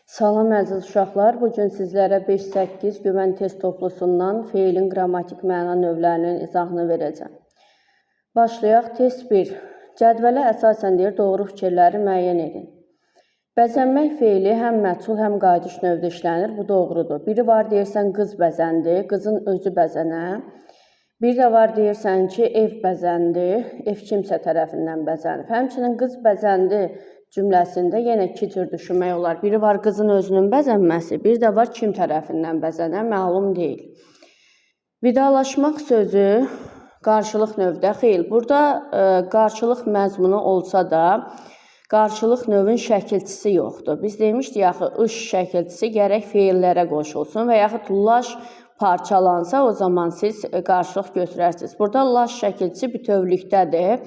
Salam əziz uşaqlar, bugün sizlərə 5-8 güvən test toplusundan feilin qrammatik məna növlərinin izahını verəcəm. Başlayaq. Test 1. Cədvələ əsasən deyir, doğru fikirləri müəyyən edin. Bəzənmək feili həm məchul, həm qayıdış növdə işlənir. Bu doğrudur. Biri var deyirsən, qız bəzəndi, qızın özü bəzənə. Bir də var deyirsən ki, ev bəzəndi, ev kimsə tərəfindən bəzənib. Həmçinin qız bəzəndi cümləsində yenə iki cür düşünmək olar. Biri var qızın özünün bəzənməsi, bir də var kim tərəfindən bəzənə, məlum deyil. Vidalaşmaq sözü qarşılıq növdə xeyl. Burada qarşılıq məzmunu olsa da, qarşılıq növün şəkilçisi yoxdur. Biz demişdik, yaxı, ış şəkilçisi gərək feillərə qoşulsun və yaxud laş parçalansa, o zaman siz qarşılıq götürərsiniz. Burada laş şəkilçisi bütövlükdədir.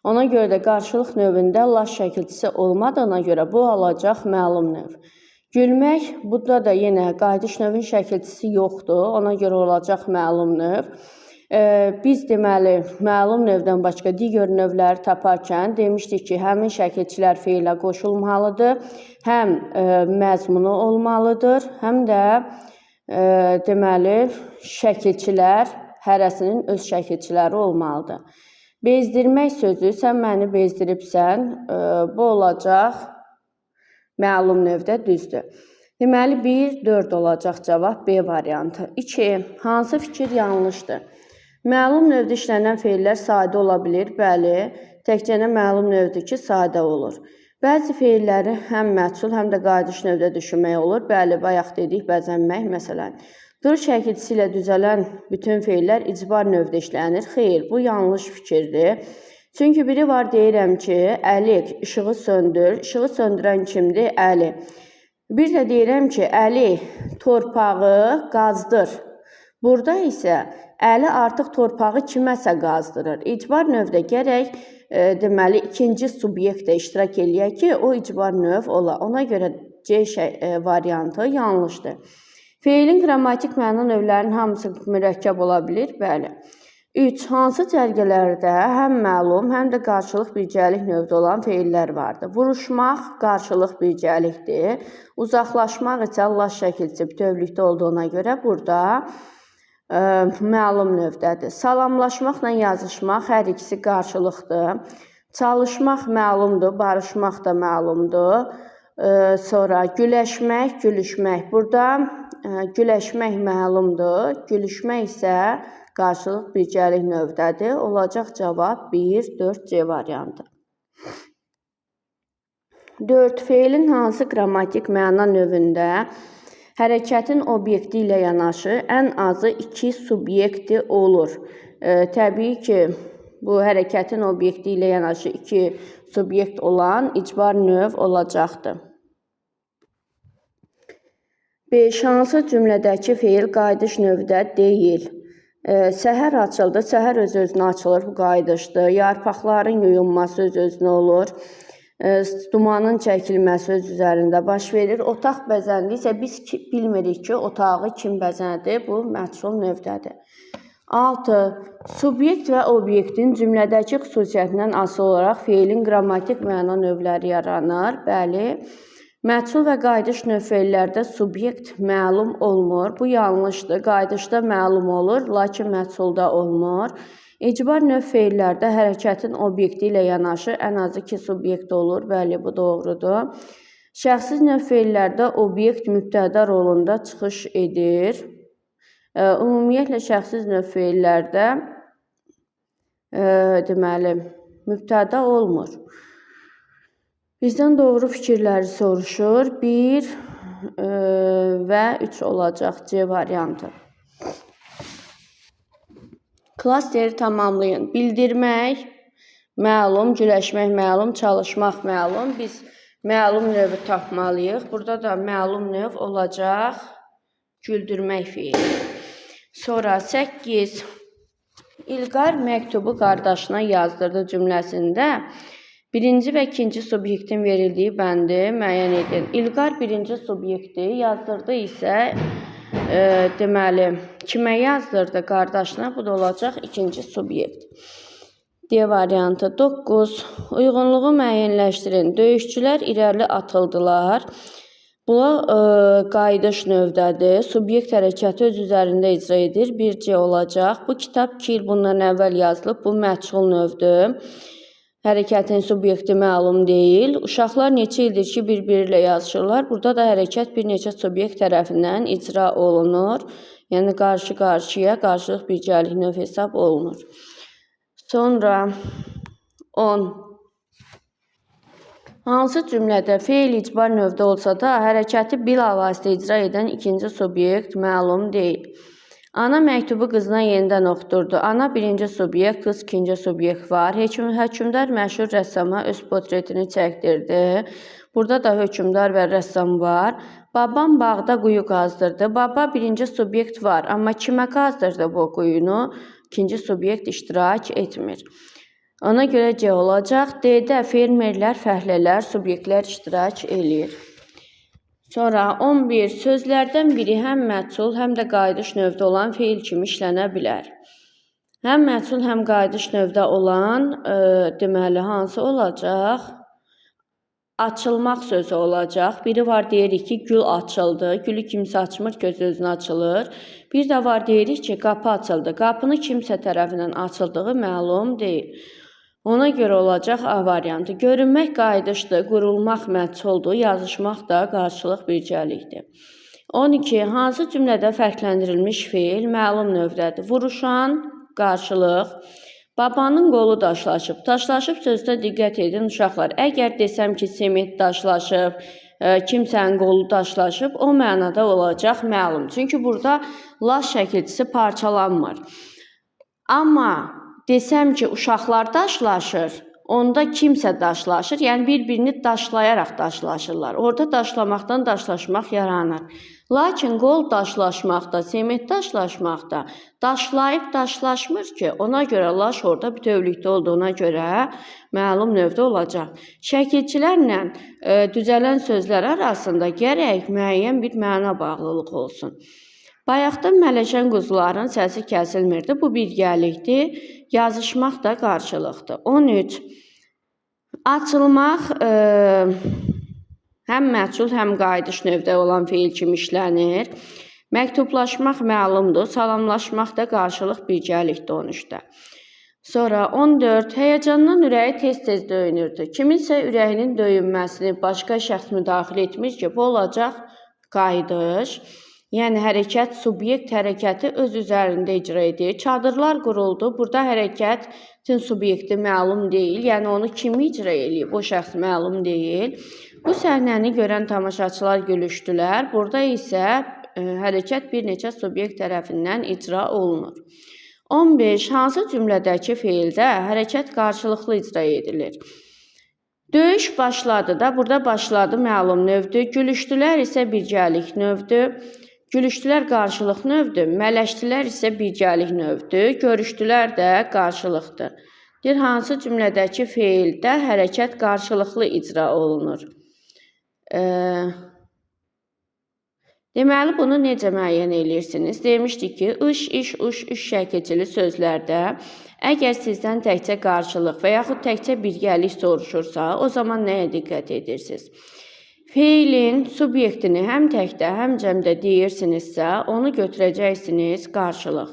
Ona görə də qarşılıq növündə laş şəkilçisi olmadığına görə bu alacaq məlum növ. Gülmək, burada da yenə qayıdış növün şəkilçisi yoxdur. Ona görə olacaq məlum növ. Biz deməli, məlum növdən başqa digər növləri taparkən demişdik ki, həmin şəkilçilər feilə qoşulmalıdır. Həm məzmunu olmalıdır, həm də deməli, şəkilçilər hərəsinin öz şəkilçiləri olmalıdır. Bezdirmək sözü, sən məni bezdiribsən, bu olacaq məlum növdə düzdür. Deməli, 1, 4 olacaq cavab B variantı. 2. Hansı fikir yanlışdır? Məlum növdə işlənən feillər sadə ola bilir, bəli. Təkcə məlum növdür ki, sadə olur. Bəzi feilləri həm məchul, həm də qayıdış növdə düşünmək olur. Bəli, bayaq dedik, bəzənmək, məsələn. Dır şəkilçisi ilə düzələn bütün feillər icbar növdə işlənir. Xeyr, bu yanlış fikirdir. Çünki biri var deyirəm ki, Əli işığı söndür. İşığı söndürən kimdir? Əli. Bir də deyirəm ki, Əli torpağı qazdır. Burada isə Əli artıq torpağı kiməsə qazdırır. İcbar növdə gərək deməli, ikinci subyektə iştirak eləyək ki, o icbar növ ola. Ona görə C variantı yanlışdır. Feilin qrammatik məna növlərinin hamısı mürəkkəb ola bilir? Bəli. 3. Hansı cərgələrdə həm məlum, həm də qarşılıq bircəlik növdə olan feillər vardır? Vuruşmaq qarşılıq bircəlikdir. Uzaqlaşmaq isə laş şəkilçisi bütövlükdə olduğuna görə burada məlum növdədir. Salamlaşmaqla yazışmaq hər ikisi qarşılıqdır. Çalışmaq məlumdur, barışmaq da məlumdur. Sonra güləşmək, gülüşmək. Burada güləşmək məlumdur, gülüşmək isə qarşılıq bircəlik növdədir. Olacaq cavab 1, 4, C variantı. 4. Feilin hansı qrammatik məna növündə hərəkətin obyekti ilə yanaşı ən azı 2 subyekti olur? Təbii ki, bu hərəkətin obyekti ilə yanaşı 2 subyekt olan icbar növ olacaqdır. 5. Hansı cümlədəki feil qayıdış növdə deyil? Səhər açıldı, səhər öz-özünə açılır, bu qayıdışdır. Yarpaqların yuyulması öz-özünə olur. Dumanın çəkilməsi öz üzərində baş verir. Otaq bəzəndi isə biz bilmirik ki, otağı kim bəzəndir, bu məchul növdədir. 6. Subyekt və obyektin cümlədəki xüsusiyyətindən asılı olaraq feilin qrammatik məna növləri yaranır. Bəli. Məchul və qayıdış növ feillərdə subyekt məlum olmur. Bu yanlışdır. Qayıdışda məlum olur, lakin məchulda olmur. İcbar növ feillərdə hərəkətin obyekti ilə yanaşı ən azı 2 subyekt olur. Bəli, bu doğrudur. Şəxsiz növ feillərdə obyekt mübtəda rolunda çıxış edir. Ümumiyyətlə, şəxsiz növ feillərdə deməli, mübtəda olmur. Bizdən doğru fikirləri soruşur. 1 və 3 olacaq C variantı. Klasteri tamamlayın. Bildirmək məlum, güləşmək məlum, çalışmaq məlum. Biz məlum növü tapmalıyıq. Burada da məlum növ olacaq güldürmək feili. Sonra 8. İlqar məktubu qardaşına yazdırdı cümləsində birinci və ikinci subyektin verildiyi bəndi müəyyən edin. İlqar birinci subyekti, yazdırdı isə deməli, kimə yazdırdı? Qardaşına, bu da olacaq ikinci subyekt. D variantı. 9. Uyğunluğu müəyyənləşdirin. Döyüşçülər irəli atıldılar. Qayıdış növdədir. Subyekt hərəkəti öz üzərində icra edir. 1C olacaq. Bu kitab 2 il bundan əvvəl yazılıb. Bu məchul növdür. Hərəkətin subyekti məlum deyil. Uşaqlar neçə ildir ki, bir-biri ilə yazışırlar. Burada da hərəkət bir neçə subyekt tərəfindən icra olunur. Yəni, qarşı-qarşıya, qarşılıq birgəlik növ hesab olunur. Sonra 10. Hansı cümlədə feil icbar növdə olsa da, hərəkəti bilavasitə icra edən ikinci subyekt məlum deyil. Ana məktubu qızına yenidən oxuturdu. Ana birinci subyekt, qız ikinci subyekt var. Hökmdar məşhur rəssama öz portretini çəkdirdi. Burada da hökmdar və rəssam var. Babam bağda quyu qazdırdı. Baba birinci subyekt var, amma kimə qazdırdı bu quyunu? İkinci subyekt iştirak etmir. Ona görə C olacaq. D-də fermerlər, fəhlələr, subyektlər iştirak eləyir. Sonra 11. Sözlərdən biri həm məchul, həm də qayıdış növdə olan feil kimi işlənə bilər. Həm məchul, həm qayıdış növdə olan deməli hansı olacaq? Açılmaq sözü olacaq. Biri var deyirik ki, gül açıldı. Gülü kimsə açmır, göz özünə açılır. Bir də var deyirik ki, qapı açıldı. Qapını kimsə tərəfindən açıldığı məlum deyil. Ona görə olacaq A variantı. Görünmək qayıdışdır, qurulmaq məchuldur, yazışmaq da qarşılıq birgəlikdir. 12. Hansı cümlədə fərqləndirilmiş feil məlum növdədir? Vuruşan, qarşılıq. Babanın qolu daşlaşıb. Daşlaşıb sözdə diqqət edin uşaqlar. Əgər desəm ki, sement daşlaşıb, kimsənin qolu daşlaşıb, o mənada olacaq məlum. Çünki burada laş şəkilçisi parçalanmır. Amma desəm ki, uşaqlar daşlaşır, onda kimsə daşlaşır, yəni bir-birini daşlayaraq daşlaşırlar. Orada daşlamaqdan daşlaşmaq yaranır. Lakin qol daşlaşmaqda, sement daşlaşmaqda daşlayıb daşlaşmır ki, ona görə laş orada bütövlükdə olduğuna görə məlum növdə olacaq. Şəkilçilərlə düzələn sözlər arasında gərək müəyyən bir məna bağlılıq olsun. Bayaqdan mələşən quzuların səsi kəsilmirdi. Bu birgəlikdir. Yazışmaq da qarşılıqdır. 13. Açılmaq həm məchul, həm qayıdış növdə olan feil kimi işlənir. Məktublaşmaq məlumdur. Salamlaşmaq da qarşılıq birgəlikdir 13-də. Sonra 14. Həyəcandan ürəyi tez-tez döyünürdü. Kiminsə ürəyinin döyünməsini başqa şəxs müdaxilə etmir ki, bu olacaq qayıdış. Yəni, hərəkət, subyekt hərəkəti öz üzərində icra edir. Çadırlar quruldu. Burada hərəkətin subyekti məlum deyil. Yəni, onu kim icra eləyib? O şəxs məlum deyil. Bu səhnəni görən tamaşaçılar gülüşdülər. Burada isə hərəkət bir neçə subyekt tərəfindən icra olunur. 15. Hansı cümlədəki feildə hərəkət qarşılıqlı icra edilir? Döyüş başladı da, burada başladı məlum növdür. Gülüşdülər isə birgəlik növdür. Gülüşdülər qarşılıq növdür, mələşdilər isə birgəlik növdür, görüşdülər də qarşılıqdır. Deyir, hansı cümlədəki feildə hərəkət qarşılıqlı icra olunur? Deməli, bunu necə müəyyən edirsiniz? Demişdik ki, iş, iş, uş, üç şəkilçili sözlərdə əgər sizdən təkcə qarşılıq və yaxud təkcə birgəlik soruşursa, o zaman nəyə diqqət edirsiniz? Feilin subyektini həm təkdə, həm cəmdə deyirsinizsə, onu götürəcəksiniz qarşılıq.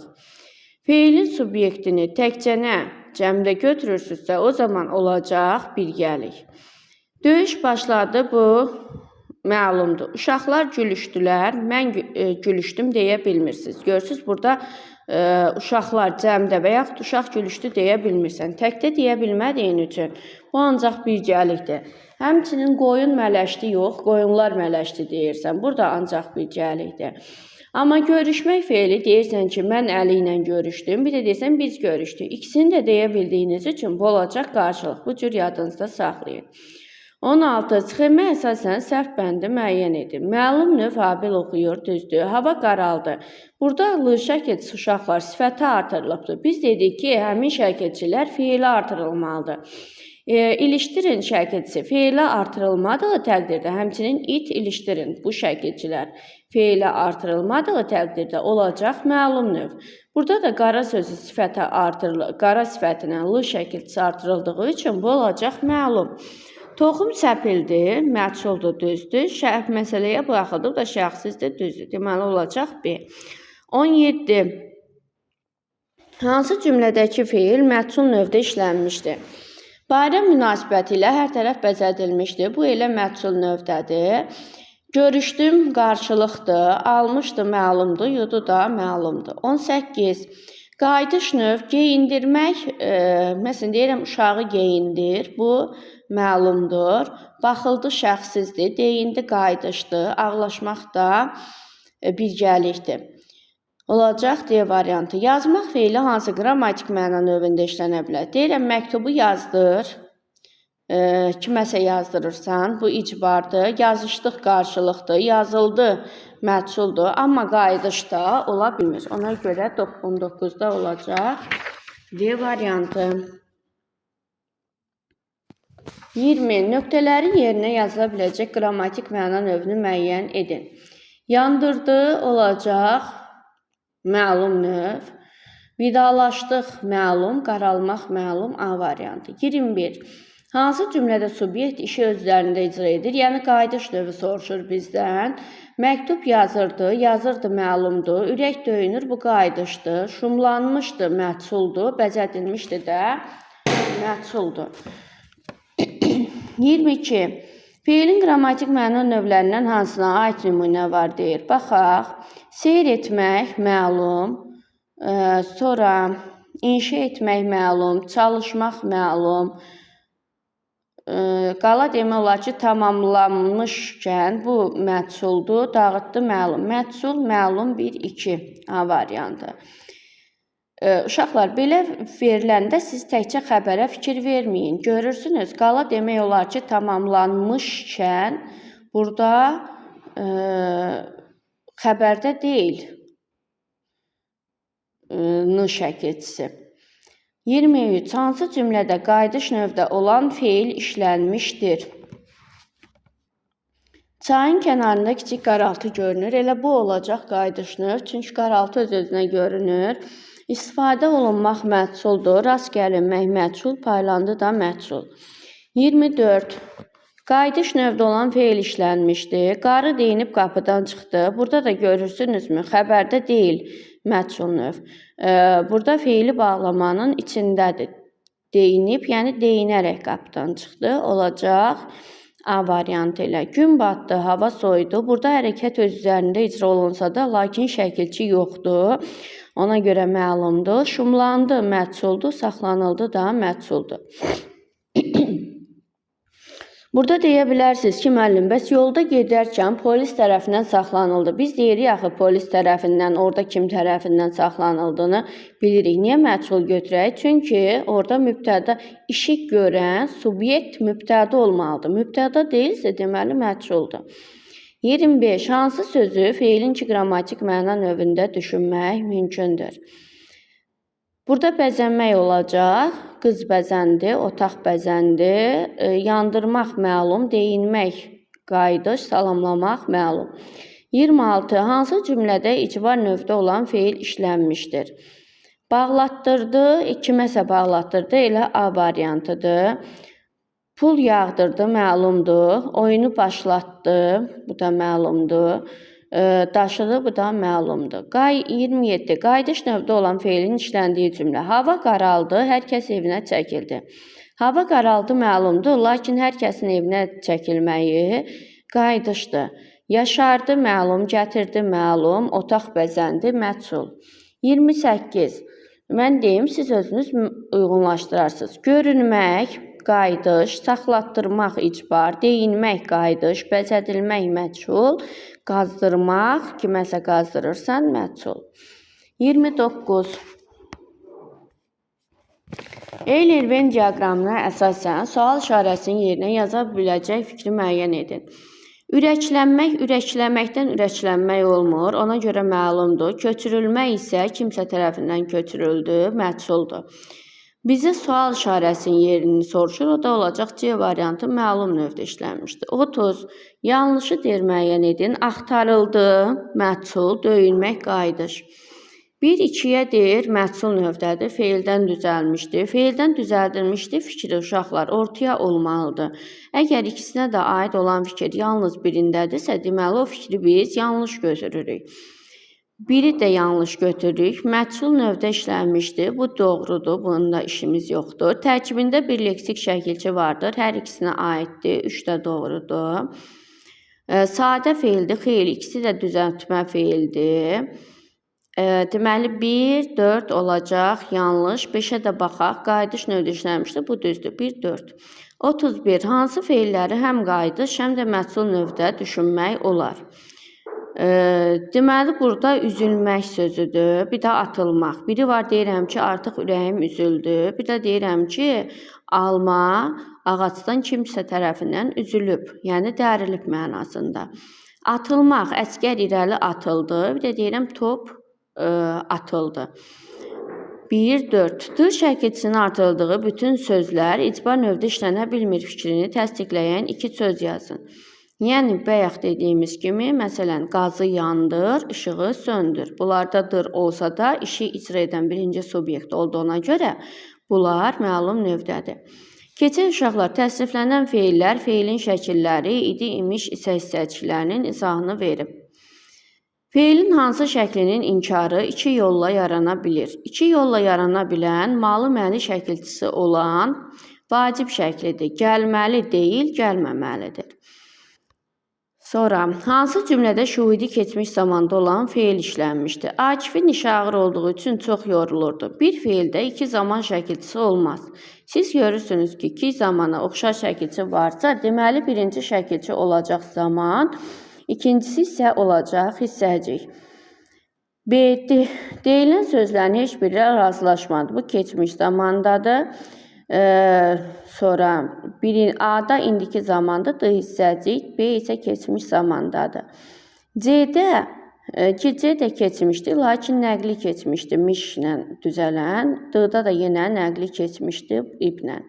Feilin subyektini təkcənə, cəmdə götürürsünüzsə, o zaman olacaq birgəlik. Döyüş başladı, bu məlumdur. Uşaqlar gülüşdülər, mən gülüşdüm deyə bilmirsiniz. Görürsünüz, burada uşaqlar cəmdə və yaxud uşaq gülüşdü deyə bilmirsən. Təkdə deyə bilmədiyin üçün bu ancaq birgəlikdir. Həmçinin qoyun mələşdi yox, qoyunlar mələşdi deyirsən. Burada ancaq birgəlikdir. Amma görüşmək feili deyirsən ki, mən Əli ilə görüşdüm, bir də deyirsən biz görüşdük. İkisini də deyə bildiyiniz üçün bu olacaq qarşılıq. Bu cür yadınızda saxlayın. 16. Sxemə əsasən səhv bəndi müəyyən edin. Məlum növ habil oxuyur, düzdür. Hava qaraldı. Burada L şəkilçisi uşaqlar sifəti artırılıbdır. Biz dedik ki, həmin şəkilçilər feili artırılmalıdır. İlişdirin şəkilçisi feili artırılmadığı təqdirdə, həmçinin it ilişdirin bu şəkilçilər feili artırılmadığı təqdirdə olacaq məlum növ. Burada da qara sözü sifətə artırılır, qara sifətinə L şəkilçisi artırıldığı üçün bu olacaq məlum. Toxum səpildi, məhsuldur, düzdür. Məsələyə buraxıldı, bu da şəxsizdir, düzdür. Deməli olacaq B. 17. Hansı cümlədəki feil məhsul növdə işlənmişdir? Bayram münasibəti ilə hər tərəf bəzədilmişdir. Bu elə məhsul növdədir. Görüşdüm, qarşılıqdır. Almışdı, məlumdur. Yudu da məlumdur. 18. Qayıdış növ geyindirmək, məsələn deyirəm, uşağı geyindir. Bu məlumdur. Baxıldı, şəxsizdir. Deyindi, qayıdışdır. Ağlaşmaq da birgəlikdir. Olacaq D variantı. Yazmaq feili hansı qrammatik məna növündə işlənə bilər? Deyirəm, məktubu yazdır. Kiməsə yazdırırsan, bu icbardır. Yazışdıq, qarşılıqdır. Yazıldı, məhsuldur. Amma qayıdış da ola bilmir. Ona görə 19-da olacaq D variantı. 20. Nöqtələrin yerinə yazıla biləcək qrammatik məna növünü müəyyən edin. Yandırdı olacaq məlum növ. Vidalaşdıq məlum, qaralmaq məlum A variantı. 21. Hansı cümlədə subyekt işi özlərində icra edir? Yəni qayıdış növü soruşur bizdən. Məktub yazırdı, yazırdı məlumdur. Ürək döyünür, bu qayıdışdır. Şumlanmışdı, məhsuldur. Bəzədilmişdi də məhsuldur. 22. Feilin qrammatik məna növlərindən hansına aid nümunə var deyir. Baxaq. Seyr etmək məlum, sonra inşa etmək məlum, çalışmaq məlum. Qala demək olar ki, tamamlanmışkən bu məhsuldur, dağıtdı məlum. Məhsul məlum 1-2 A variantı. Uşaqlar, belə veriləndə siz təkcə xəbərə fikir verməyin. Görürsünüz, qala demək olar ki, tamamlanmışkən burada xəbərdə deyil N şəkilçisi. 23. Hansı cümlədə qayıdış növdə olan feil işlənmişdir? Çayın kənarında kiçik qaraltı görünür. Elə bu olacaq qayıdış növ. Çünki qaraltı öz-özünə görünür. İstifadə olunmaq məhsuldur. Rast gəlinmək məhsul, paylandı da məhsul. 24. Qayıdış növdə olan feil işlənmişdir. Qarı deyinib qapıdan çıxdı. Burada da görürsünüzmü? Xəbərdə deyil məhsul növ. Burada feili bağlamanın içindədir. Deyinib, yəni deyinərək qapıdan çıxdı. Olacaq A variantı ilə. Gün batdı, hava soyudu. Burada hərəkət öz üzərində icra olunsa da, lakin şəkilçi yoxdur. Ona görə məlumdur. Şumlandı, məhsuldur. Saxlanıldı da məhsuldur. Burada deyə bilərsiniz ki, müəllim, bəs yolda gedərkən polis tərəfindən saxlanıldı. Biz deyirik axı polis tərəfindən, orada kim tərəfindən saxlanıldığını bilirik. Niyə məhsul götürək? Çünki orada mübtəda işi görən subyekt mübtəda olmalıdır. Mübtəda deyilsə, deməli məhsuldur. 25. Hansı sözü feilin ki qrammatik məna növündə düşünmək mümkündür? Burada bəzənmək olacaq. Qız bəzəndi, otaq bəzəndi, yandırmaq məlum, deyinmək qayıdış, salamlamaq məlum. 26. Hansı cümlədə icbar növdə olan feil işlənmişdir? Bağlatdırdı, kiməsə bağlatdırdı, elə A variantıdır. Pul yağdırdı, məlumdur. Oyunu başlatdı, bu da məlumdur. Daşıdı, bu da məlumdur. 27. Qayıdış növdə olan feilin işləndiyi cümlə. Hava qaraldı, hər kəs evinə çəkildi. Hava qaraldı məlumdur, lakin hər kəsin evinə çəkilməyi qayıdışdır. Yaşardı məlum, gətirdi məlum, otaq bəzəndi məhsul. 28. Mən deyim, siz özünüz uyğunlaşdırarsınız. Görünmək qayıdış, saxlatdırmaq icbar, deyinmək qayıdış, bəzədilmək məhsul, qazdırmaq, kiməsə qazdırırsan məhsul. 29. Eyler-Venn diaqramına əsasən sual işarəsinin yerinə yaza biləcək fikri müəyyən edin. Ürəklənmək, ürəkləməkdən ürəklənmək olmur, ona görə məlumdur. Köçürülmək isə kimsə tərəfindən köçürüldü, məhsuldur. Bizə sual işarəsinin yerini soruşur, o da olacaq C variantı məlum növdə işlənmişdir. 30. Yanlışı müəyyən edin. Axtarıldı, məhsul, döyünmək, qayıdış. 1-2-yə deyir, məhsul növdədir, feildən düzəlmişdir. Feildən düzəldilmişdir fikri uşaqlar ortaya olmalıdır. Əgər ikisinə də aid olan fikir yalnız birindədirsə, deməli o fikri biz yanlış götürürük. Biri də yanlış götürürük. Məhsul növdə işlənmişdir. Bu doğrudur. Bunun da işimiz yoxdur. Tərkibində bir leksik şəkilçi vardır. Hər ikisinə aiddir. 3 də doğrudur. Sadə feildir. Xeyr, ikisi də düzəltmə feildir. Deməli 1, 4 olacaq. Yanlış. 5-ə də baxaq. Qayıdış növdə işlənmişdir. Bu düzdür. 1, 4. 31. Hansı feilləri həm qayıdış, həm də məhsul növdə düşünmək olar? Deməli, burada üzülmək sözüdür. Bir də atılmaq. Biri var, deyirəm ki, artıq ürəyim üzüldü. Bir də deyirəm ki, alma ağacdan kimsə tərəfindən üzülüb. Yəni, dərilib mənasında. Atılmaq, əsgər irəli atıldı. Bir də deyirəm, top atıldı. 1, 4. D şəkilçisinin artırıldığı bütün sözlər icbar növdə işlənə bilmir fikrini təsdiqləyən 2 söz yazın. Yəni, bayaq dediyimiz kimi, məsələn, qazı yandır, işığı söndür. Bunlardadır olsa da, işi icra edən birinci subyekt olduğuna görə bunlar məlum növdədir. Keçən uşaqlar təsriflənən feillər, feilin şəkilləri, idi, imiş, isə hissəciklərinin izahını verib. Feilin hansı şəklinin inkarı 2 yolla yarana bilir? 2 yolla yarana bilən malı məli şəkilçisi olan vacib şəklidir. Gəlməli deyil, gəlməməlidir. Sonra, hansı cümlədə şuhudi keçmiş zamanda olan feil işlənmişdir? Akifin işi ağır olduğu üçün çox yorulurdu. Bir feildə 2 zaman şəkilçisi olmaz. Siz görürsünüz ki, 2 zamana oxşar şəkilçi varsa, deməli birinci şəkilçi olacaq zaman, İkincisi isə olacaq hissəcik. B. Deyilən sözlərin heç biri razılaşmadı. Bu keçmiş zamandadır. Sonra A-da indiki zamandır, D hissəcik, B isə keçmiş zamandadır. C-də C keçmişdir, lakin nəqli keçmişdir, mişlə düzələn. D-da da yenə nəqli keçmişdir, iblə.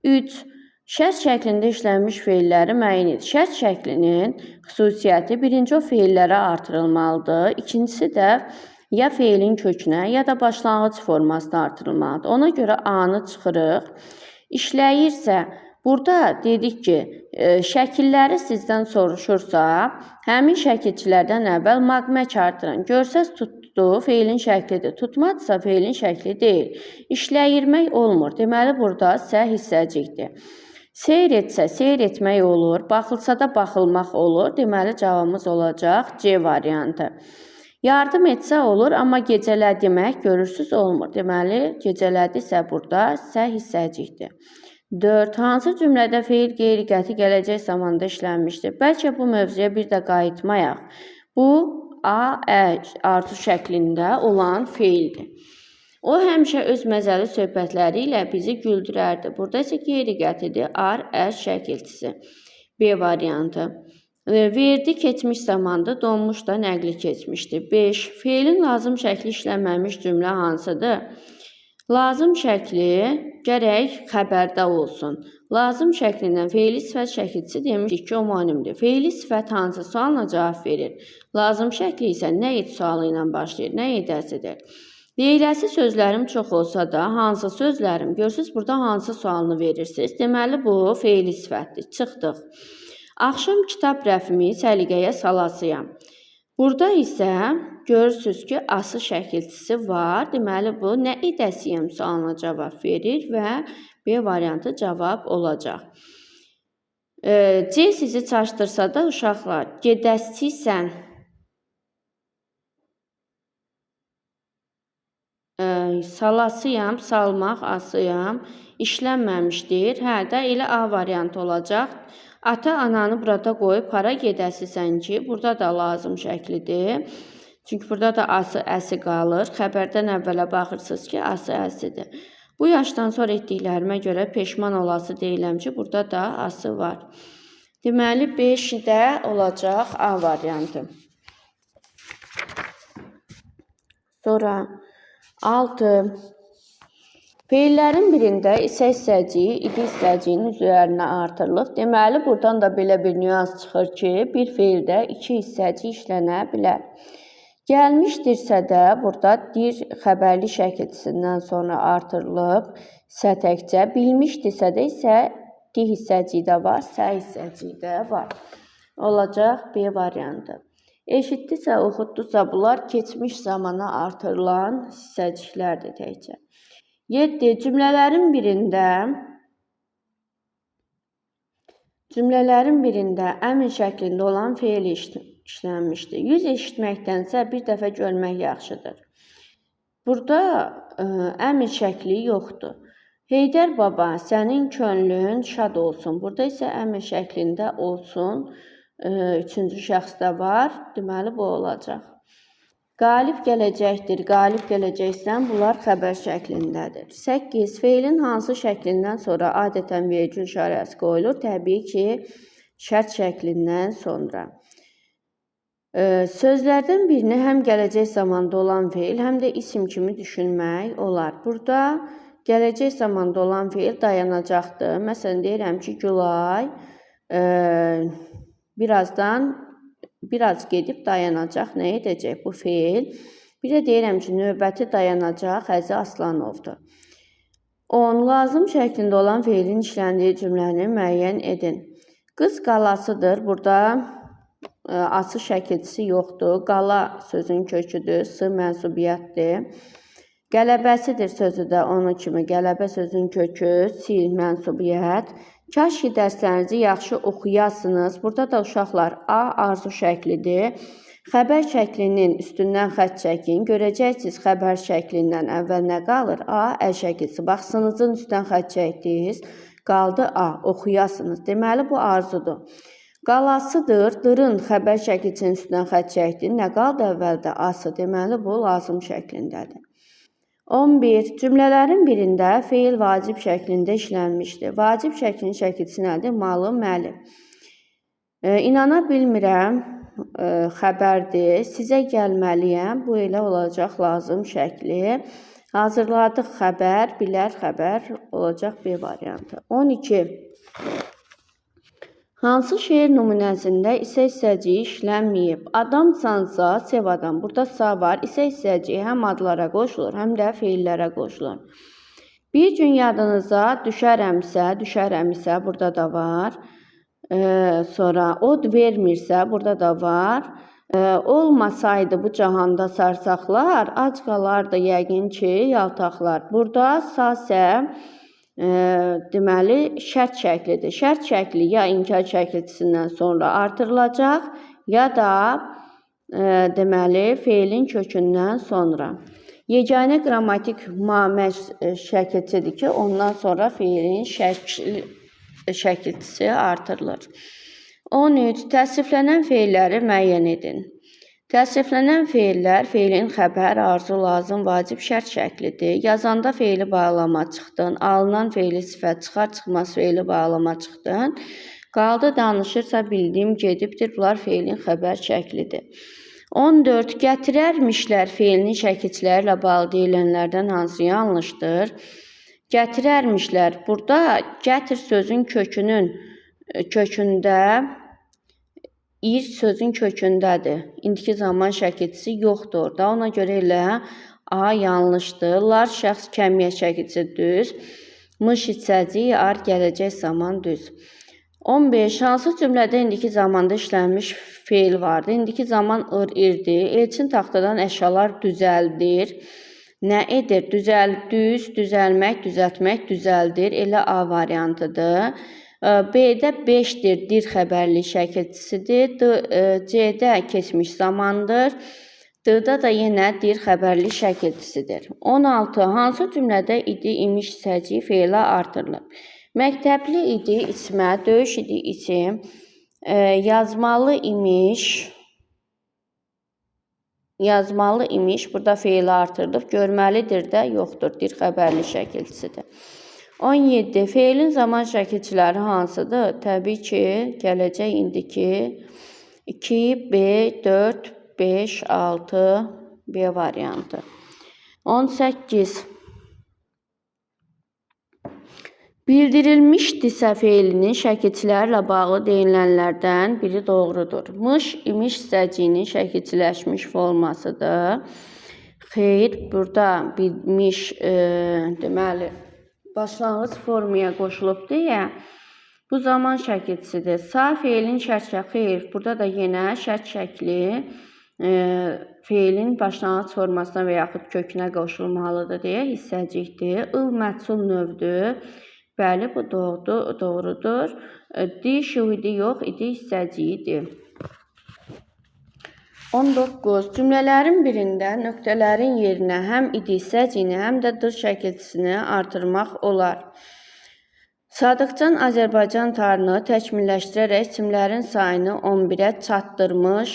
3. Şərt şəklində işlənmiş feilləri müəyyən edir. Şərt şəklinin xüsusiyyəti birinci o feillərə artırılmalıdır. İkincisi də ya feilin kökünə, ya da başlanğıc formasına artırılmalıdır. Ona görə A-nı çıxırıq. İşləyirsə, burada dedik ki, şəkilləri sizdən soruşursa, həmin şəkilçilərdən əvvəl maqmək artırın. Görsəz tutdu, feilin şəklidir. Tutmadısa, feilin şəkli deyil. İşləyirmək olmur. Deməli, burada isə hissəcikdir. Seyr etsə, seyr etmək olur. Baxılsa da baxılmaq olur. Deməli, cavabımız olacaq C variantı. Yardım etsə olur, amma gecələdi demək görürsüz olmur. Deməli, gecələdisə burada isə hissəcikdir. 4. Hansı cümlədə feil qeyri-qəti gələcək zamanda işlənmişdir? Bəlkə bu mövzuya bir də qayıtmayaq. Bu, A, arzu şəklində olan feildir. O həmişə öz məzəli söhbətləri ilə bizi güldürərdi. Burada isə qeyri-qətidir, şəkilçisi. B variantı. Verdi keçmiş zamanda, donmuş da nəqli keçmişdir. 5. Feilin lazım şəkli işlənməmiş cümlə hansıdır? Lazım şəkli gərək xəbərdə olsun. Lazım şəklindən feili sifət şəkilçisi demişdik ki, homonimdir. Feili sifət hansı sualına cavab verir? Lazım şəkli isə nə et sualı ilə başlayır, nə edəsidir? Deyiləsi sözlərim çox olsa da, hansı sözlərim? Görürsünüz, burada hansı sualını verirsiniz? Deməli, bu feili sifətdir. Çıxdıq. Axşam kitab rəfimi səliqəyə salasıyam. Burada isə görürsünüz ki, ası şəkilçisi var. Deməli, bu nə edəsiyəm sualına cavab verir və B variantı cavab olacaq. C sizi çaşdırsa da, uşaqlar, gedəsisən. Salasıyam, salmaq, asıyam, işlənməmişdir. Hə də elə A variantı olacaq. Ata-ananı burada qoyub hara gedəsisən ki, burada da lazım şəklidir. Çünki burada da ası, əsi qalır. Xəbərdən əvvələ baxırsınız ki, ası,əsidir. Bu yaşdan sonra etdiklərimə görə peşman olası deyiləm ki, burada da ası var. Deməli, 5-də olacaq A variantı. Sonra 6. Feillərin birində isə hissəciyi, idi hissəciyinin üzvlərinə artırılıb. Deməli, buradan da belə bir nüans çıxır ki, bir feildə 2 hissəci işlənə bilər. Gəlmişdirsə də burada dir xəbərli şəkilçisindən sonra artırılıb sə təkcə, bilmişdirsə də isə di hissəciyi də var, sə hissəciyi də var. Olacaq B variantı. Eşitdisə, oxutdusa bunlar keçmiş zamana artırılan hissəciklərdir təkcə. 7. Cümlələrin birində əmr şəklində olan feil işlənmişdir. Yüz eşitməkdənsə bir dəfə görmək yaxşıdır. Burada əmr şəkli yoxdur. Heydər baba, sənin könlün şad olsun. Burada isə əmr şəklində olsun. Üçüncü şəxsdə var. Deməli, bu olacaq. Qalib gələcəkdir, qalib gələcəksən, bunlar xəbər şəklindədir. 8. Feilin hansı şəklindən sonra adətən vergül işarəsi qoyulur? Təbii ki, şərt şəklindən sonra. Sözlərdən birini həm gələcək zamanda olan feil, həm də isim kimi düşünmək olar. Burada gələcək zamanda olan feil dayanacaqdır. Məsələn, deyirəm ki, Gülay biraz gedib dayanacaq. Nə edəcək bu feil? Bir də deyirəm ki, növbəti dayanacaq Həzi Aslanovdur. 10. Lazım şəklində olan feilin işləndiyi cümləni müəyyən edin. Qız qalasıdır. Burada ası şəkilçisi yoxdur. Qala sözün köküdür. S mənsubiyyətdir. Qələbəsidir sözü də onun kimi. Qələbə sözün kökü, sil mənsubiyyət. Kaş ki, dərslərinizi yaxşı oxuyasınız. Burada da uşaqlar A arzu şəklidir. Xəbər şəklinin üstündən xətt çəkin. Görəcəksiniz xəbər şəklindən əvvəl nə qalır? A əl şəkilçisi. Bax, sınızın üstündən xətt çəkdiniz. Qaldı A. Oxuyasınız. Deməli, bu arzudur. Qalasıdır. Dırın xəbər şəkilçinin üstündən xətt çəkdin. Nə qaldı əvvəldə? A-sı. Deməli, bu lazım şəklindədir. 11. Cümlələrin birində feil vacib şəklində işlənmişdir. Vacib şəklinin şəkilçisi nədir? Malı, məli. İnana bilmirəm, xəbərdir. Sizə gəlməliyəm. Bu elə olacaq lazım şəkli. Hazırladıq xəbər, bilər xəbər olacaq B variantı. 12. Hansı şeir nümunəsində isə hissəciyi işlənməyib? Adamsansa, sev adam. Burada sa var. İsə hissəciyi həm adlara qoşulur, həm də feillərə qoşulur. Bir gün yadınıza düşərəmsə, burada da var. Sonra od vermirsə, burada da var. Olmasaydı bu cahanda sarsaqlar, ac qalardı yəqin ki, yaltaqlar. Burada sa-sə deməli, şərt şəklidir. Şərt şəkli ya inkar şəkilçisindən sonra artırılacaq, ya da deməli, feilin kökündən sonra. Yeganə qrammatik maməc şəkilçidir ki, ondan sonra feilin şəkilçisi artırılır. 13. Təsriflənən feilləri müəyyən edin. Təsriflənən feillər, feilin xəbər, arzu, lazım, vacib, şərt şəklidir. Yazanda feili bağlama çıxdın, alınan feili sifət çıxar, çıxmaz feili bağlama çıxdın. Qaldı danışırsa bildim, gedibdir. Bunlar feilin xəbər şəklidir. 14. Gətirərmişlər feilinin şəkilçiləri ilə bağlı deyilənlərdən hansı yanlışdır? Gətirərmişlər. Burada gətir sözün kökündə İr sözün kökündədir. İndiki zaman şəkilçisi yoxdur orada. Ona görə elə A yanlışdır. Lar şəxs kəmiyyət şəkilçisi düz. Mış hissəciyi ar gələcək zaman düz. 15. Hansı cümlədə indiki zamanda işlənmiş feil vardır? İndiki zaman irdir. Elçin taxtadan əşyalar düzəldir. Nə edir? Düz, düzəlmək, düzəltmək, düzəldir. Elə A variantıdır. B-də 5-dir, dir xəbərli şəkilçisidir. C-də keçmiş zamandır. D-da da yenə dir xəbərli şəkilçisidir. 16. Hansı cümlədə idi, imiş hissəciyi feilə artırılır? Məktəbli idi, içmə, döyüş idi, içim, yazmalı imiş, burada feilə artırılıb, görməlidir də yoxdur, dir xəbərli şəkilçisidir. 17. Feilin zaman şəkilçiləri hansıdır? Təbii ki, gələcək, indiki 2, B, 4, 5, 6, B variantı. 18. Bildirilmişdisə feilinin şəkilçilərlə bağlı deyilənlərdən biri doğrudur. Mış, imiş hissəciyinin şəkilçiləşmiş formasıdır. Xeyr, burada bilmiş deməli başlanğıc formaya qoşulub deyə bu zaman şəkilçisidir. Sağ feilin şərt şəkli, xeyr, burada da yenə şərt şəkli feilin başlanğıc formasına və yaxud kökünə qoşulmalıdır deyə hissəcikdir. Il məhsul növdür. Bəli, bu doğrudur. Di, şühidi yox idi, hissəciyidir. 19. Cümlələrin birində nöqtələrin yerinə həm idi hissəciyini, həm də dır şəkilçisini artırmaq olar. Sadıqcan Azərbaycan tarını təkmilləşdirərək isimlərin sayını 11-ə çatdırmış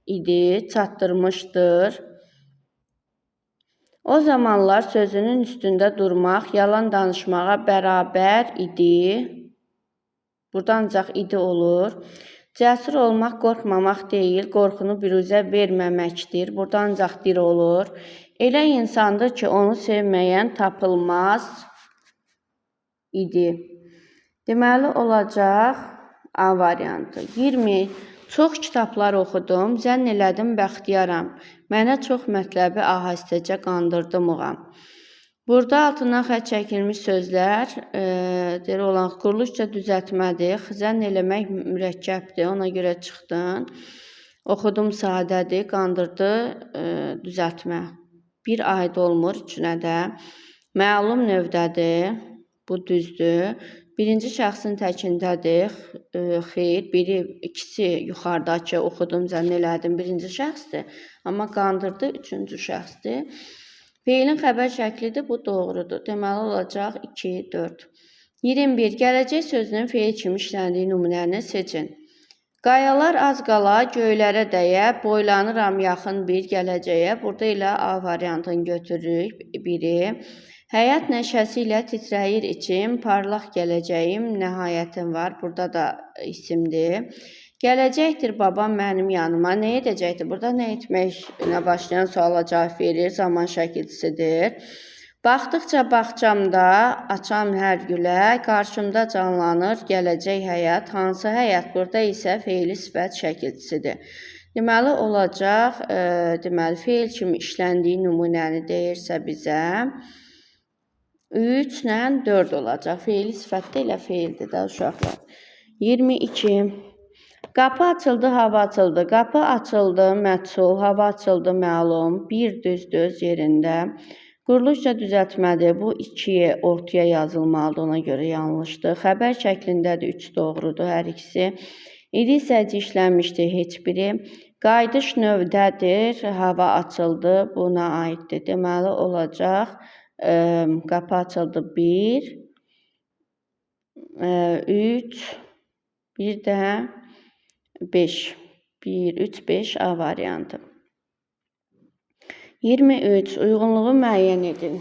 idi, çatdırmışdır. O zamanlar sözünün üstündə durmaq, yalan danışmağa bərabər idi. Burada ancaq idi olur. Cəsur olmaq, qorxmamaq deyil, qorxunu büruzə verməməkdir. Burada ancaq dir olur. Elə insandır ki, onu sevməyən tapılmaz idi. Deməli olacaq A variantı. 20. Çox kitablar oxudum, zənn elədim bəxtiyaram. Mənə çox mətləbi ahəstəcə qandırdım uğam. Burada altından xətt çəkilmiş sözlər olan quruluşca düzəltmədir. Zənn eləmək mürəkkəbdir, ona görə çıxdın. Oxudum sadədir, qandırdı düzəltmə. Bir aid olmur, üçünə də. Məlum növdədir, bu düzdür. Birinci şəxsin təkindədir, xeyr, biri, ikisi yuxarıdakı oxudum, zənn elədim, birinci şəxsdir. Amma qandırdı, üçüncü şəxsdir. Feilin xəbər şəklidir, bu doğrudur. Deməli olacaq 2, 4. 21. Gələcək sözünün feil kimi işləndiyi nümunəni seçin. Qayalar az qala göylərə dəyə, boylanıram yaxın bir gələcəyə. Burada ilə A variantını götürürük, biri. Həyat nəşəsi ilə titrəyir içim, parlaq gələcəyim, nəhayətim var. Burada da isimdir. Gələcəkdir babam mənim yanıma. Nə edəcəkdir? Burada nə etməklə başlayan suala cavab verir, zaman şəkilçisidir. Baxdıqca bağçamda açam hər gülə, qarşımda canlanır gələcək həyat. Hansı həyat? Burada isə feili sifət şəkilçisidir. Deməli olacaq, feil kimi işləndiyi nümunəni deyirsə bizə 3 ilə 4 olacaq. Feili sifətdə ilə feildir də uşaqlar. 22. Qapı açıldı, hava açıldı. Qapı açıldı, məchul, hava açıldı, məlum. Bir düz yerində. Quruluşca düzəltmədir. Bu 2 ortaya yazılmalıdır, ona görə yanlışdır. Xəbər şəklindədir, 3 doğrudur hər ikisi. İdi hissəci işlənmişdir, heç biri. Qayıdış növdədir, hava açıldı, buna aiddir. Deməli olacaq. Qapı açıldı 1, 3, bir də 5. 1, 3, 5 A variantı. 23. Uyğunluğu müəyyən edin.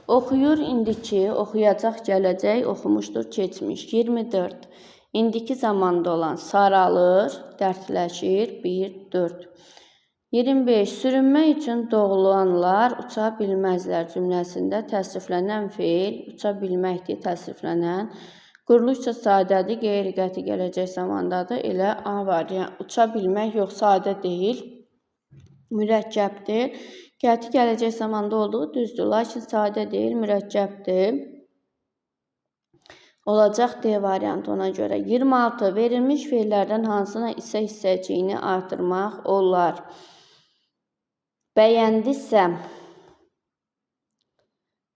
Oxuyur indiki, oxuyacaq gələcək, oxumuşdur keçmiş. 24. İndiki zamanda olan saralır, dərdləşir, 1, 4. 25. Sürünmək üçün doğulanlar uça bilməzlər cümləsində təsriflənən feil uça bilməkdir, təsriflənən. Quruluşca sadədir, qeyri-qəti gələcək zamandadır. Elə A variantı. Uça bilmək yox, sadə deyil, mürəkkəbdir. Qəti gələcək zamanda olduğu düzdür, lakin sadə deyil, mürəkkəbdir. Olacaq D variantı ona görə. 26. Verilmiş feillərdən hansına isə hissəciyini artırmaq olar? Bəyəndisə,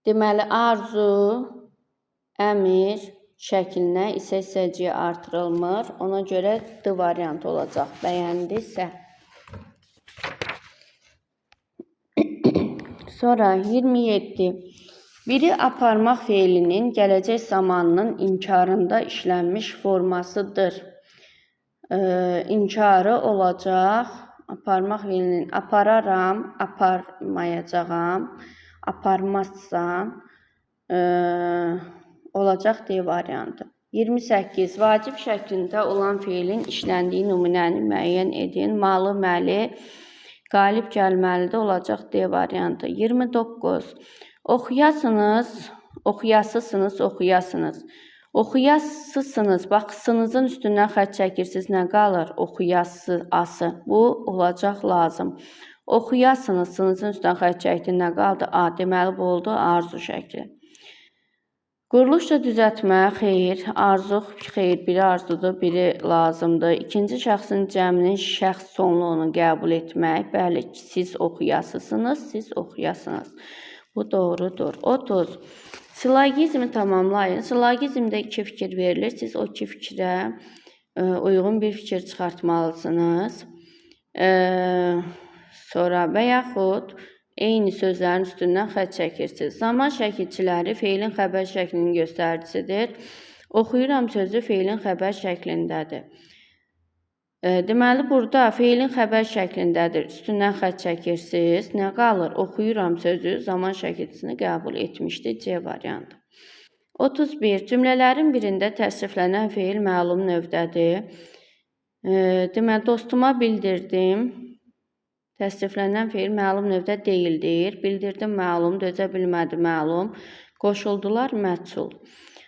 deməli arzu, əmir şəklinə isə hissəciyi artırılmır. Ona görə D variantı olacaq. Bəyəndisə. Sonra 27. Biri aparmaq feilinin gələcək zamanının inkarında işlənmiş formasıdır. İnkarı olacaq. Aparmaq feilinin apararam, aparmayacağam, aparmazsan olacaq D variantı. 28. Vacib şəklində olan feilin işləndiyi nümunəni müəyyən edin. Malı, məli, qalib gəlməlidir, olacaq D variantı. 29. Oxuyasınız, Oxuyasısınız, oxuyasınız. Oxuyasısınız. Bax, sınızın üstündən xətt çəkirsiniz, nə qalır? Oxuyası, ası. Bu olacaq lazım. Oxuyasınız, sınızın üstündən xətt çəkdi, nə qaldı? A. Deməli, bu oldu arzu şəkli. Quruluşca düzəltmə, xeyr, arzu, xeyr, biri arzudur, biri lazımdır. İkinci şəxsin cəminin şəxs sonluğunu qəbul etmək, bəli, siz oxuyasısınız, siz oxuyasınız. Bu doğrudur. 30. Silogizmi tamamlayın. Silogizmdə iki fikir verilir. Siz o iki fikrə uyğun bir fikir çıxartmalısınız. Sonra və yaxud eyni sözlərin üstündən xətt çəkirsiniz. Zaman şəkilçiləri feilin xəbər şəklinin göstəricisidir. Oxuyuram sözü feilin xəbər şəklindədir. Deməli, burada feilin xəbər şəklindədir. Üstündən xətt çəkirsiniz. Nə qalır? Oxuyuram sözü zaman şəkilçisini qəbul etmişdir. C variantı. 31. Cümlələrin birində təsriflənən feil məlum növdədir. Deməli, dostuma bildirdim. Təsriflənən feil məlum növdə deyildir. Bildirdim məlum, dözə bilmədi məlum. Qoşuldular məchul.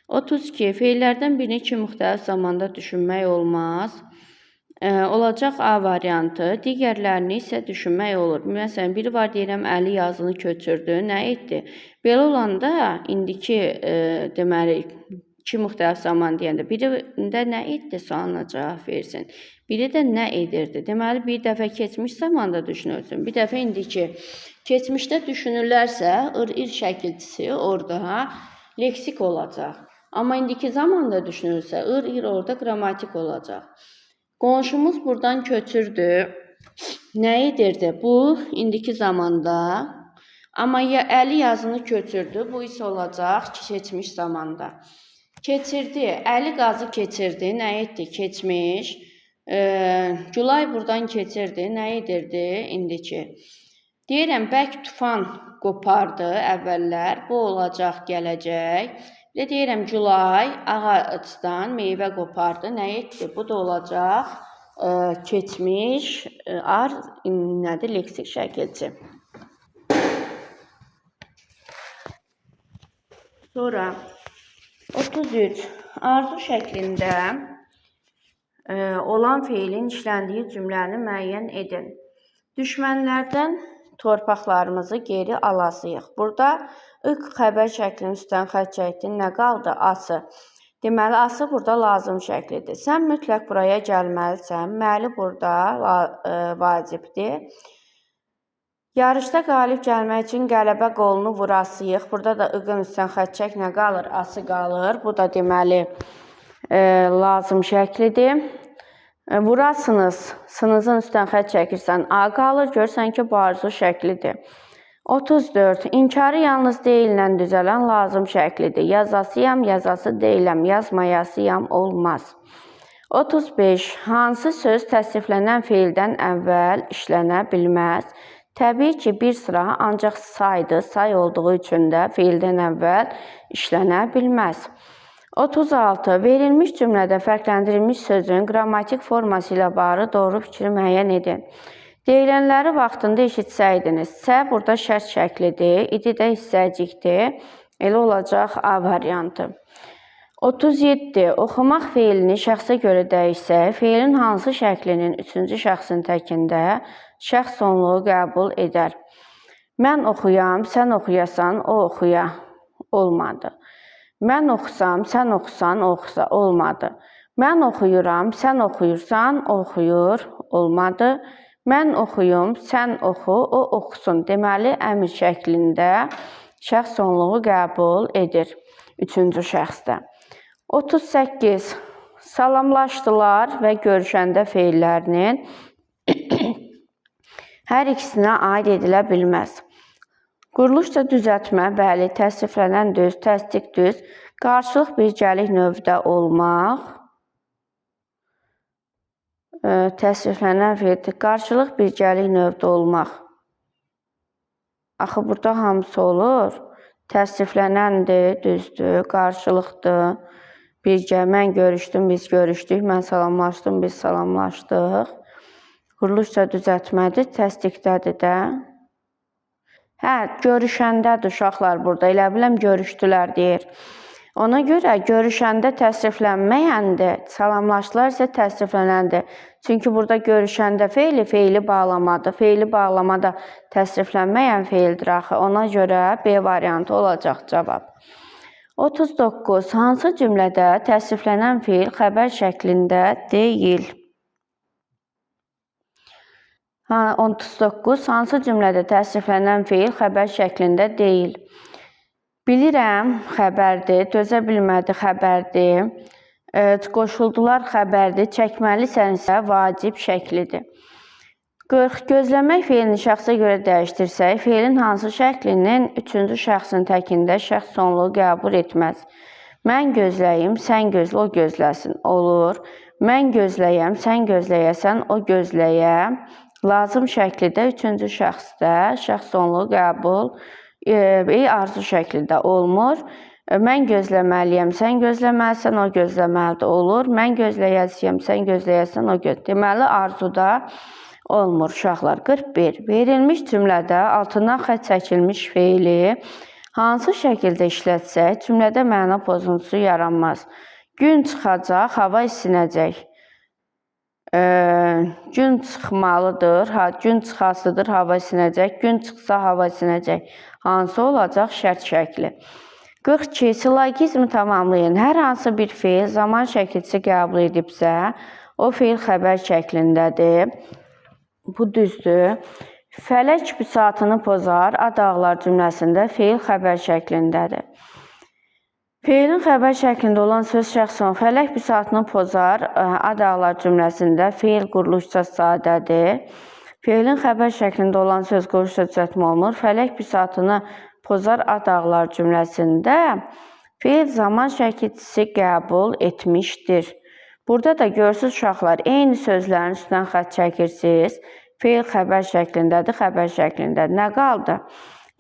32. Feillərdən birini iki müxtəlif zamanda düşünmək olmaz. Olacaq A variantı. Digərlərini isə düşünmək olur. Məsələn, biri var deyirəm, Əli yazını köçürdü. Nə etdi? Belə olanda indiki deməli iki müxtəlif zaman deyəndə birində nə etdi sualına cavab versin. Biri də nə edirdi? Deməli, bir dəfə keçmiş zamanda düşünülsün. Bir dəfə indiki. Keçmişdə düşünürlərsə, ir şəkilçisi orada leksik olacaq. Amma indiki zamanda düşünülsə, ir orada qrammatik olacaq. Qonşumuz buradan köçürdü. Nə edirdi? Bu indiki zamanda. Amma Əli yazını köçürdü. Bu isə olacaq keçmiş zamanda. Keçirdi. Əli qazı keçirdi. Nə etdi? Keçmiş. Gülay buradan keçirdi. Nə edirdi? İndiki. Deyirəm, bərk tufan qopardı əvvəllər. Bu olacaq gələcək. Deyirəm, Gülay ağacdan meyvə qopardı. Nə etdi? Bu da olacaq keçmiş, nədir? Leksik şəkilçi. Sonra 33. Arzu şəklində olan feilin işləndiyi cümləni müəyyən edin. Düşmənlərdən torpaqlarımızı geri alasıyıq. Burada xəbər şəklinin üstdən xətt çəkdin, nə qaldı? Ası. Deməli, ası burada lazım şəklidir. Sən mütləq buraya gəlməlisən. Məli burada vacibdir. Yarışda qalib gəlmək üçün qələbə qolunu vurasıyıq. Burada da ığın üstdən xətt çək, nə qalır? Ası qalır. Bu da deməli lazım şəklidir. Vurasınız, sınızın üstdən xətt çəkirsən, A qalır, görsən ki, bu arzu şəklidir. 34. İnkarı yalnız deyillə düzələn lazım şəklidir. Yazasıyam, yazası deyiləm, yazmayasıyam olmaz. 35. Hansı söz təsriflənən feildən əvvəl işlənə bilməz? Təbii ki, bir sıra ancaq saydır, say olduğu üçün də feildən əvvəl işlənə bilməz. 36. Verilmiş cümlədə fərqləndirilmiş sözün qrammatik forması ilə bağlı doğru fikri müəyyən edin. Deyilənləri vaxtında eşitsəydiniz. Sə burada şərt şəklidir, idi də hissəcikdir. Elə olacaq A variantı. 37. Oxumaq feilini şəxsə görə dəyişsək, feilin hansı şəklinin üçüncü şəxsin təkində şəxs sonluğu qəbul edər? Mən oxuyam, sən oxuyasan, o oxuya. Olmadı. Mən oxusam, sən oxusan, o oxusa. Olmadı. Mən oxuyuram, sən oxuyursan, o oxuyur. Olmadı. Mən oxuyum, sən oxu, o oxusun. Deməli, əmr şəklində şəxs sonluğu qəbul edir. Üçüncü şəxsdə. 38. Salamlaşdılar və görüşəndə feillərinin hər ikisinə aid edilə bilməz. Quruluşca düzəltmə, bəli, təsriflənən düz, təsdiq düz, qarşılıq birgəlik növdə olmaq, təsriflənən feil, qarşılıq birgəlik növdə olmaq. Axı, burada hamısı olur. Təsriflənəndir, düzdür, qarşılıqdır, birgə, mən görüşdüm, biz görüşdük, mən salamlaşdım, biz salamlaşdıq. Quruluşca düzəltmədir, təsdiqdədir də. Görüşəndədir uşaqlar burada. Elə biləm görüşdülər deyir. Ona görə görüşəndə təsriflənməyəndir. Salamlaşdılar isə təsriflənəndir. Çünki burada görüşəndə feili bağlamadır. Feili bağlamada təsriflənməyən feildir axı. Ona görə B variantı olacaq cavab. 39. Hansı cümlədə təsriflənən feil xəbər şəklində deyil? 39. Hansı cümlədə təsriflənən feil xəbər şəklində deyil? Bilirəm xəbərdir, dözə bilmədi xəbərdir, qoşuldular xəbərdir, çəkməlisən isə vacib şəklidir. 40. Gözləmək feilini şəxsə görə dəyişdirsək, feilin hansı şəklinin üçüncü şəxsin təkində şəxs sonluğu qəbul etməz? Mən gözləyim, sən gözlə, o gözləsin. Olur. Mən gözləyəm, sən gözləyəsən, o gözləyə. Lazım şəklidə üçüncü şəxsdə şəxs sonluğu qəbul arzu şəklində olmur. Mən gözləməliyəm, sən gözləməlisən, o gözləməlidir. Olur. Mən gözləyəsiyəm, sən gözləyəsən, o gözləyəsən. Deməli, arzuda olmur uşaqlar. 41. Verilmiş cümlədə altından xətt çəkilmiş feili hansı şəkildə işlətsək, cümlədə məna pozuntusu yaranmaz. Gün çıxacaq, hava isinəcək. Gün çıxmalıdır, gün çıxasıdır, hava isinəcək. Gün çıxsa, hava isinəcək. Hansı olacaq? Şərt şəkli. 42. Silogizmi tamamlayın. Hər hansı bir feil zaman şəkilçisi qəbul edibsə, o feil xəbər şəklindədir. Bu düzdür. Fələk büsatını pozar, ad ağlar cümləsində feil xəbər şəklindədir. Feilin xəbər şəklində olan söz şəxs fələk büsatını pozar, ad ağlar cümləsində feil quruluşca sadədir. Feilin xəbər şəklində olan söz quruluşca düzəltmə olunur. Fələk büsatını pozar, ad ağlar cümləsində feil zaman şəkilçisi qəbul etmişdir. Burada da görürsünüz uşaqlar, eyni sözlərin üstündən xətt çəkirsiniz. Feil xəbər şəklindədir, xəbər şəklindədir. Nə qaldı?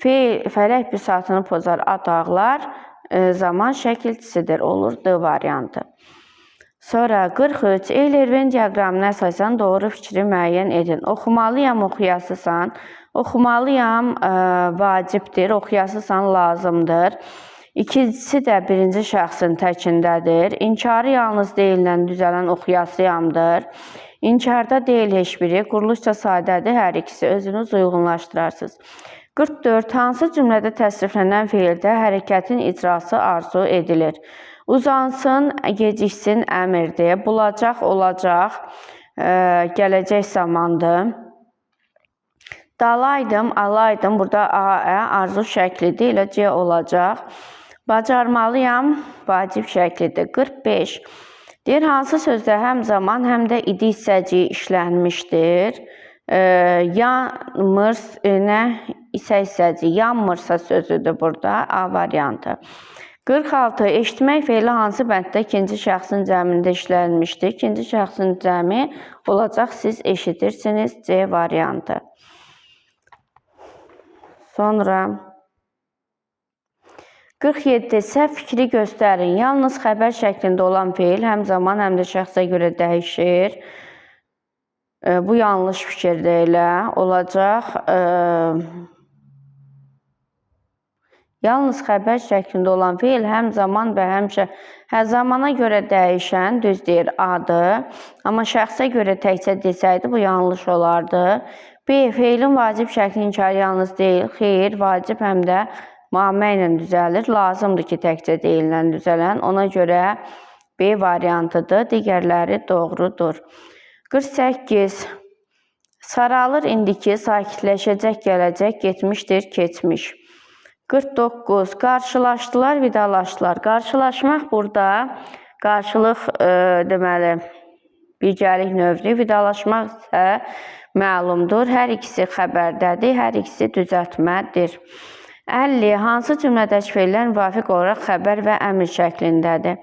Fələk büsatını pozar, ad ağlar zaman şəkilçisidir. Olur D variantı. Sonra 43. Eyler-Venn diaqramına əsasən doğru fikri müəyyən edin. Oxumalıyam, oxuyasısan. Oxumalıyam vacibdir, oxuyasısan lazımdır. İkincisi də birinci şəxsin təkindədir. İnkarı yalnız deyilən düzələn oxuyasıyamdır. İnkarda deyil heç biri, quruluşca sadədir hər ikisi. Özünüz uyğunlaşdırarsınız. 44. Hansı cümlədə təsriflənən feildə hərəkətin icrası arzu edilir? Uzansın, geciksin əmirdir. Bulacaq, olacaq, gələcək zamandır. Dalaydım, alaydım. Burada A, arzu şəklidir, elə C olacaq. Bacarmalıyam, vacib şəklidir. 45. Deyir, hansı sözdə həm zaman, həm də idi hissəciyi işlənmişdir? Yanmır, nə isə hissəciyi, yanmırsa sözüdür burada, A variantı. 46. Eşitmək feili hansı bənddə ikinci şəxsin cəmində işlənmişdir? İkinci şəxsin cəmi olacaq, siz eşidirsiniz, C variantı. Sonra 47. Səhv fikri göstərin. Yalnız xəbər şəklində olan feil həm zaman, həm də şəxsə görə dəyişir. Bu yanlış fikirdir elə. Olacaq. Yalnız xəbər şəklində olan feil həm zaman və həmişə zamana görə dəyişən, düz deyir, adı. Amma şəxsə görə təkcə desəydi, bu yanlış olardı. B. Feilin vacib şəkli inkarı yalnız deyil, xeyr, vacib həm də müəmə ilə düzəlir. Lazımdır ki, təkcə deyilən düzələn. Ona görə B variantıdır, digərləri doğrudur. 48. Saralır indiki, sakitləşəcək, gələcək, getmişdir, keçmiş. 49. Qarşılaşdılar, vidalaşdılar. Qarşılaşmaq burada qarşılıq deməli birgəlik növdür. Vidalaşmaq isə məlumdur. Hər ikisi xəbərdədir, hər ikisi düzəltmədir. 50. Hansı cümlədəki feillər müvafiq olaraq xəbər və əmr şəklindədir?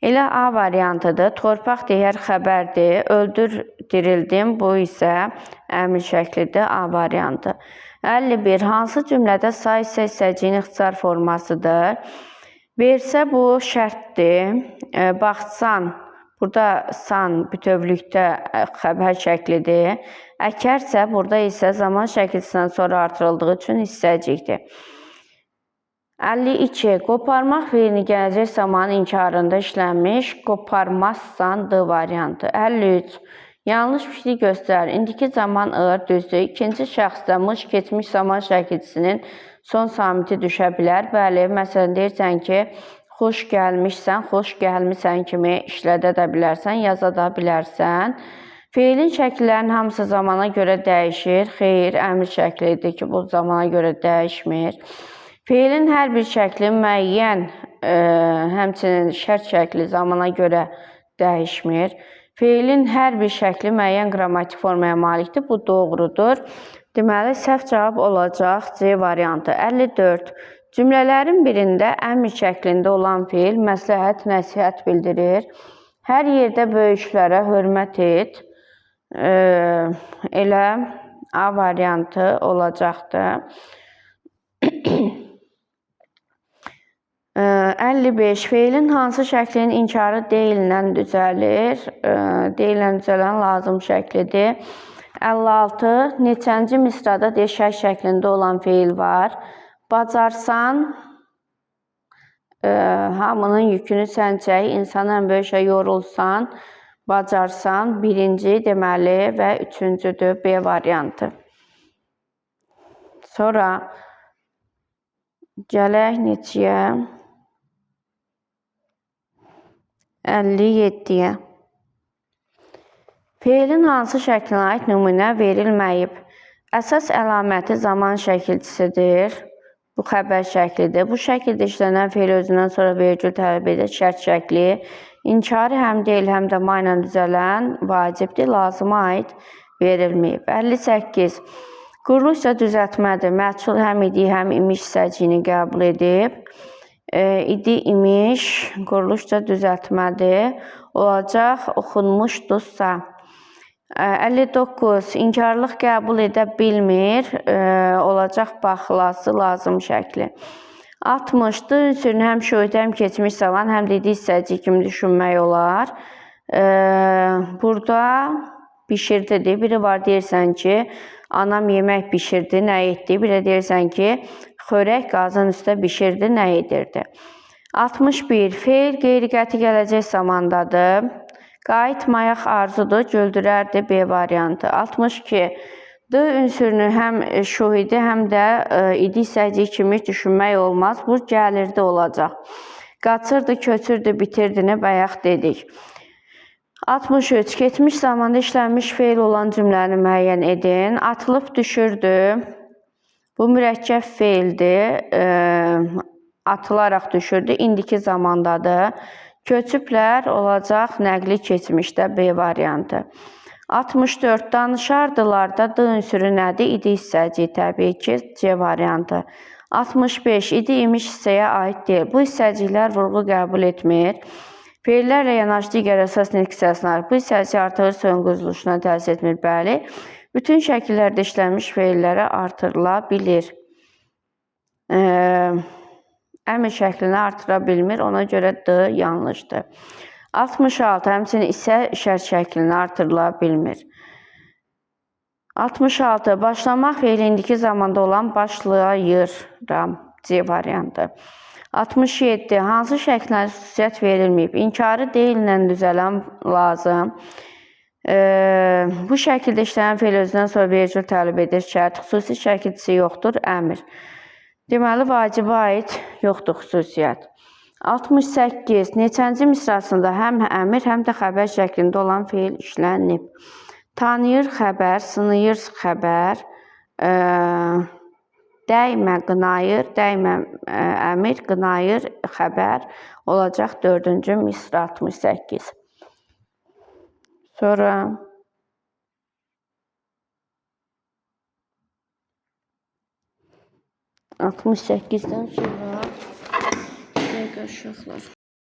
Elə A variantıdır. Torpaq deyər xəbərdir. Öldür, dirildim. Bu isə əmr şəklidir. A variantı. 51. Hansı cümlədə say isə hissəciyin ixtisar formasıdır? Versə bu şərtdir. Baxsan, Burada san bütövlükdə xəbər şəklidir. Əkərsə, burada isə zaman şəkilsindən sonra artırıldığı üçün hissəcikdir. 52. Qoparmaq fiilini gələcək zaman inkarında işlənmiş, qoparmazsan D variantı. 53. Yanlış fikri göstərir. İndiki zaman ığır, düzdür. İkinci şəxsdə mış keçmiş zaman şəkilçisinin son samiti düşə bilər. Bəli, məsələn deyirsən ki, xoş gəlmişsən, xoş gəlmisən kimi işlədə də bilərsən, yaza da bilərsən. Feilin şəkillərinin hamısı zamana görə dəyişir. Xeyr, əmr şəklidir ki, bu zamana görə dəyişmir. Feilin hər bir şəkli müəyyən, həmçinin şərt şəkli zamana görə dəyişmir. Feilin hər bir şəkli müəyyən qrammatik formaya malikdir. Bu doğrudur. Deməli, səhv cavab olacaq C variantı. 54. Cümlələrin birində əmr şəklində olan feil məsləhət, nəsihət bildirir. Hər yerdə böyüklərə hörmət et. Elə A variantı olacaqdır. 55. Feilin hansı şəklinin inkarı deyilən düzəlir? Deyilən düzələn lazım şəklidir. 56. Neçənci misrada deşək şəklində olan feil var? Bacarsan, hamının yükünü sən çək, insan ən böyük şey yorulsan, bacarsan, birinci deməli və üçüncüdür B variantı. Sonra gələk neçəyə? 57-yə. Feilin hansı şəklinə aid nümunə verilməyib? Əsas əlaməti zaman şəkilçisidir. Bu xəbər şəklidir. Bu şəkildə işlənən feil özündən sonra vergül tələb edir. Şərt şəkli. İnkarı həm deyil, həm də ma ilə düzələn vacibdir. Lazıma aid verilməyib. 58. Quruluşca düzəltmədir. Məchul həm idi, həm imiş hissəciyini qəbul edib. İdi, imiş, quruluşca düzəltmədir. Olacaq, oxunmuşdursa. 59. İnkarlıq qəbul edə bilmir. Olacaq, baxılası lazım şəkli. 60. D ünsürünü həm şöhid, həm keçmiş zaman, həm də idi hissəciyi kimi düşünmək olar. Burada bişirdidir. Biri var deyirsən ki, anam yemək bişirdi, nə etdi? Bir də deyirsən ki, xörək qazın üstə bişirdi, nə edirdi? 61. Feil qeyri-qəti gələcək zamandadır. Qayıtmayaq arzudur, güldürərdi B variantı. 62. D ünsürünü həm şöhidi, həm də idi hissəciyi kimi düşünmək olmaz. Bu gəlirdi olacaq. Qaçırdı, köçürdü, bitirdini bayaq dedik. 63. Keçmiş zamanda işlənmiş feil olan cümləni müəyyən edin. Atılıb düşürdü. Bu mürəkkəb feildir. Atılaraq düşürdü. İndiki zamandadır. Köçüblər olacaq nəqli keçmişdə B variantı. 64. Danışardılar da D ünsürü nədir? İdi hissəciyi təbii ki C variantı. 65. İdi imiş hissəyə aid deyil. Bu hissəciklər vurğu qəbul etmir. Feillərlə yanaşı digər əsas nitq hissəsinin bu hissəci artırır sözün quruluşuna təsir etmir. Bəli, bütün şəkillərdə işlənmiş feillərə artırıla bilir. Əmr şəklini artıra bilmir, ona görə D yanlışdır. 66. Həmçinin isə şərt şəklini artırıla bilmir. 66. Başlamaq feili indiki zamanda olan başlayıram C variantı. 67. Hansı şəklinə xüsusiyyət verilməyib? İnkarı deyillə düzələn lazım. Bu şəkildə işlənən feil özündən sonra vergül tələb edir. Şərt, xüsusi şəkilçisi yoxdur, əmr. Deməli, vacibə aid yoxdur xüsusiyyət. 68. Neçənci misrasında həm əmr, həm də xəbər şəklində olan feil işlənib. Tanıyır xəbər, sınıyır xəbər, dəymə qınayır, dəymə əmr, qınayır xəbər olacaq 4-cü misra 68. Sonra 68-dən sonra uşaqlar.